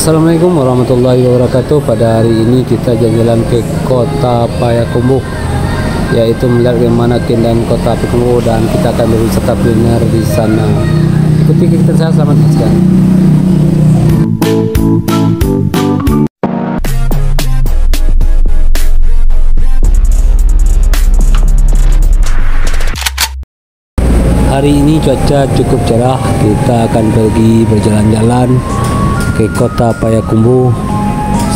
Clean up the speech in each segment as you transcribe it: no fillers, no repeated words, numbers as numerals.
Assalamualaikum warahmatullahi wabarakatuh. Pada hari ini kita jalan-jalan ke kota Payakumbuh, yaitu melihat bagaimana keindahan kota Payakumbuh, dan kita akan berwisata kuliner di sana. Ikuti kita, saya selamat menyaksikan. Hari ini cuaca cukup cerah, kita akan pergi berjalan-jalan ke kota Payakumbuh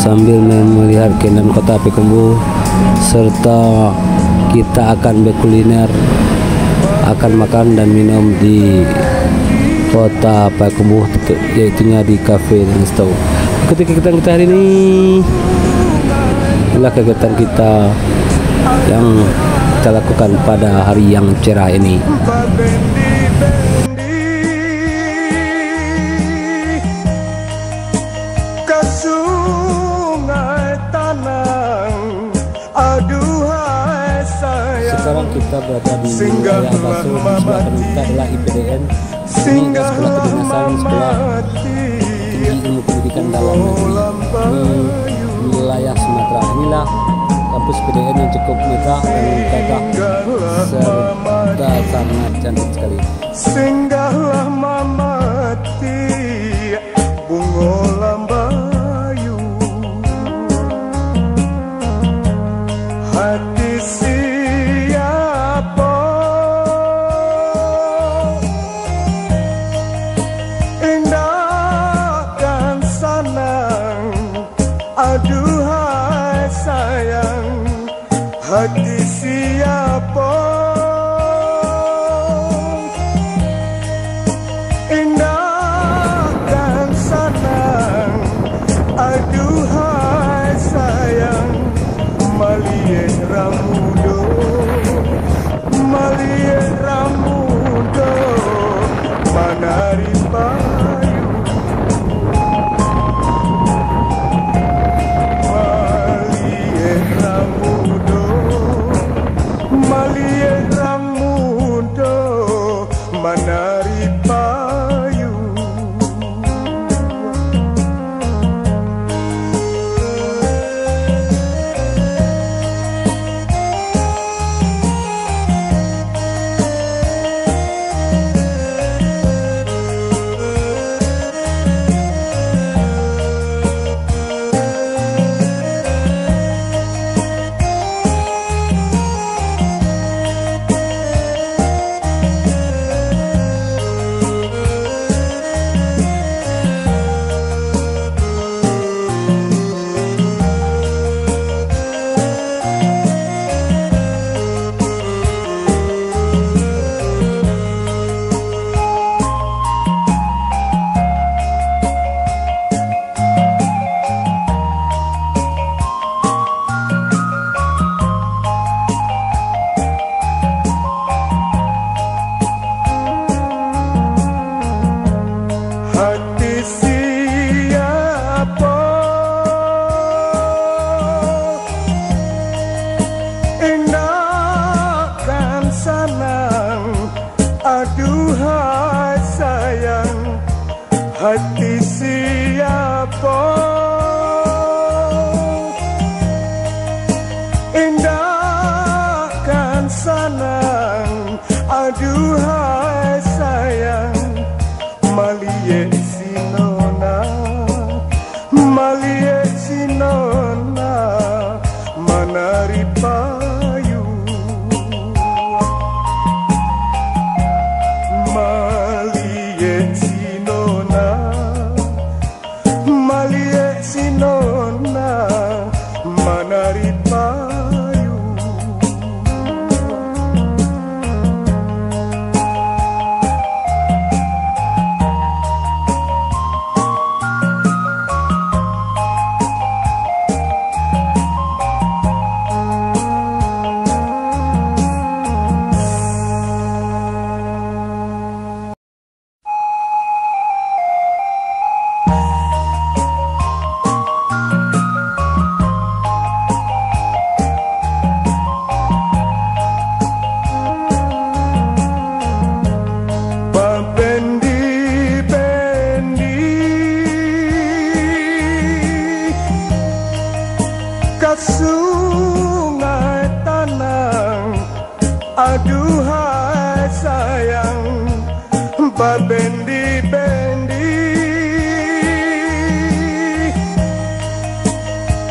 sambil melihat keindahan kota Payakumbuh, serta kita akan berkuliner, akan makan dan minum di kota Payakumbuh, yaitunya di kafe dan resto. Ikuti kegiatan kita hari ini. Inilah kegiatan kita yang kita lakukan pada hari yang cerah ini. Sekarang kita berada di wilayah Baso. Di sebelah kanan kita adalah IPDN. Ini adalah sekolah kedinasan, sekolah tinggi ilmu pendidikan dalam negeri di wilayah Sumatera. Inilah kampus IPDN yang cukup megah dan gagah serta sangat cantik sekali. Singgahlah mamati bungo lambayu, hati siapa indah dan senang, aduhai sayang, hati siapa indah dan senang, aduhai sayang, malie ramudo, malie ramudo, manari payu, malie ramudo, ke sungai Tanang. Aduhai sayang, berbendi-bendi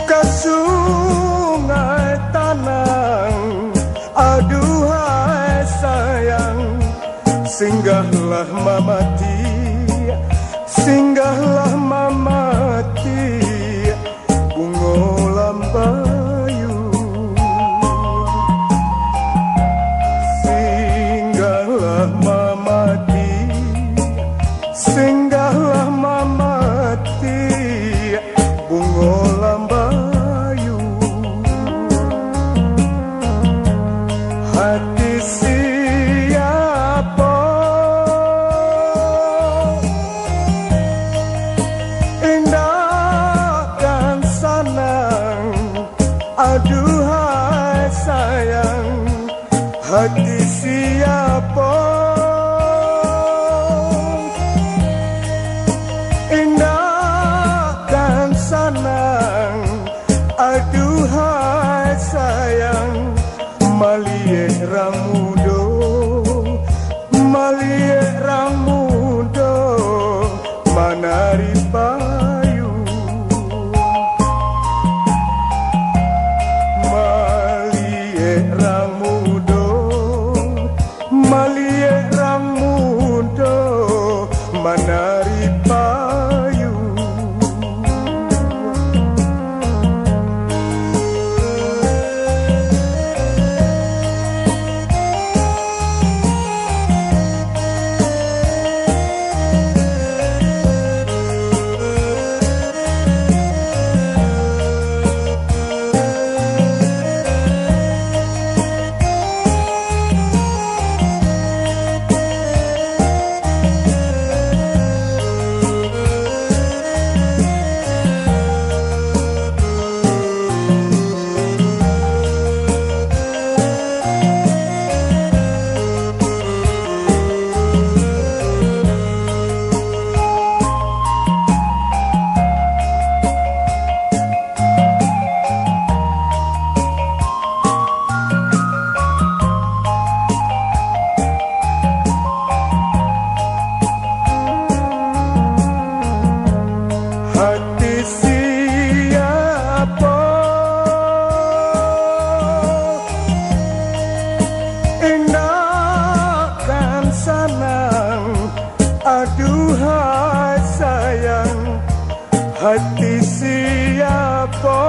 ke sungai Tanang. Aduhai sayang, singgahlah mamati, singgahlah mamati, bungo lambayu. Singgahlah mamati, singgahlah mamati, bungo lambayu. Hati siapa indah dan sanang. Aduhai sayang, hati siapa indah dan sanang. Aduhai sayang, malie ramudo, malie ramudo, manari payu. Malie ramudo, malie ramudo, manari payu. Hati siapa indah dan sanang. Aduhai sayang, hati siapa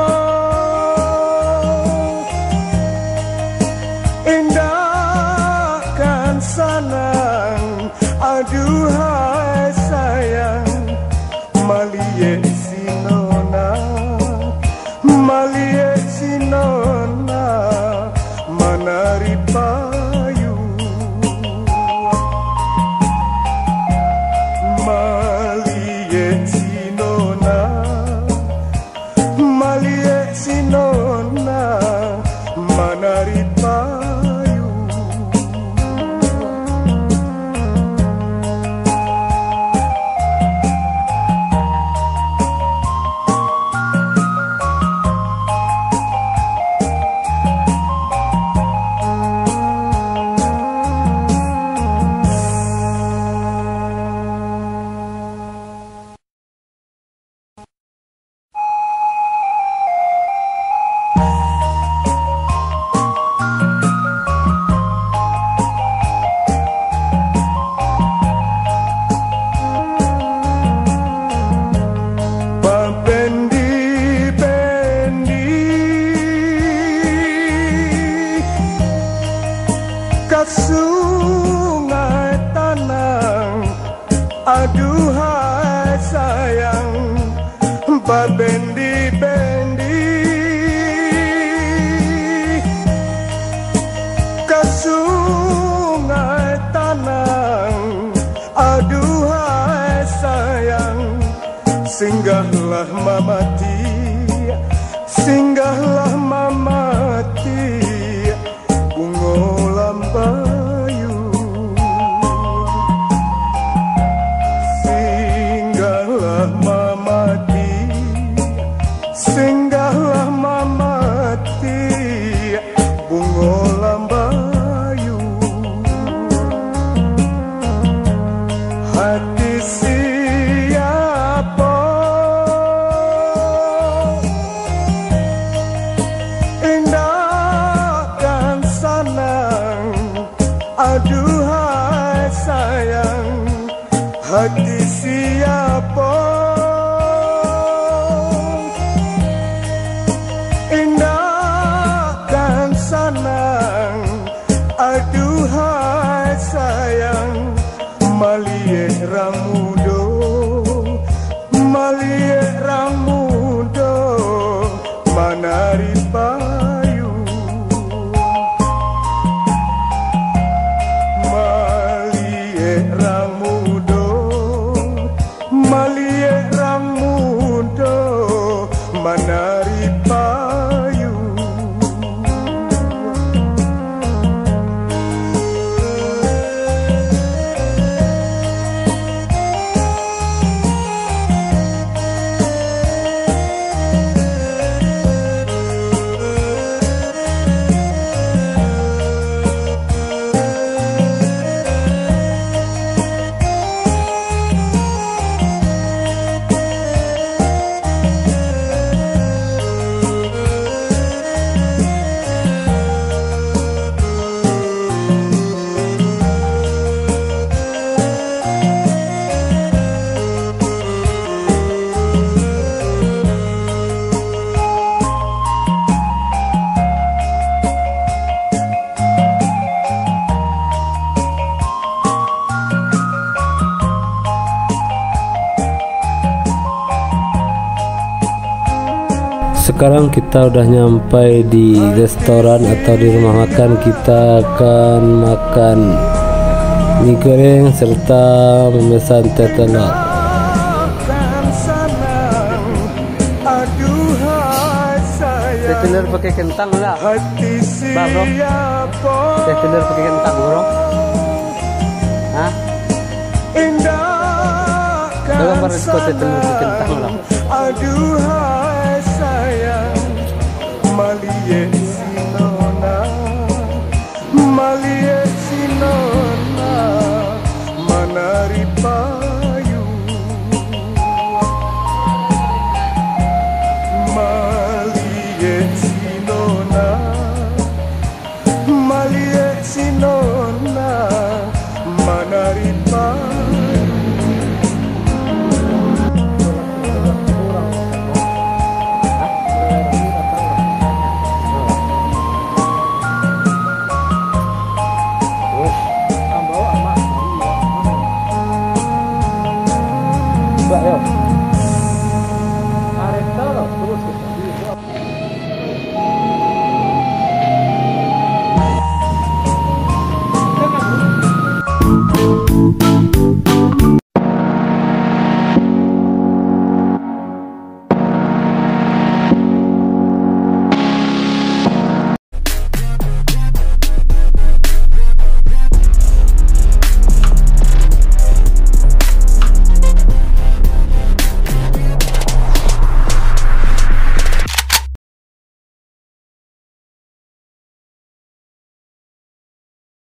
indah dan sanang. Aduhai sayang, malie sinona, malie sinona, manari payu. Malie sinona, malie sinona, manari payu. Sungai Tanang. Aduhai sayang, berbendi-bendi ke sungai Tanang. Aduhai sayang, singgahlah mamati, singgahlah mamati, bungo lambayu. Singgahlah mamati, singgahlah mamati. menari payu. Sekarang kita udah nyampai di restoran atau di rumah makan. Kita akan makan mie goreng serta memesan teh telur. Teh telur pakai kentang lah. Bah, bro. Teh telur pakai kentang, bro. Hah? Dalam barisku teh telur pakai kentang lah. Aduhai sayang, malie sinona, malie sinona, menari payu, malie sinona, malie sinona, menari payu. Yo.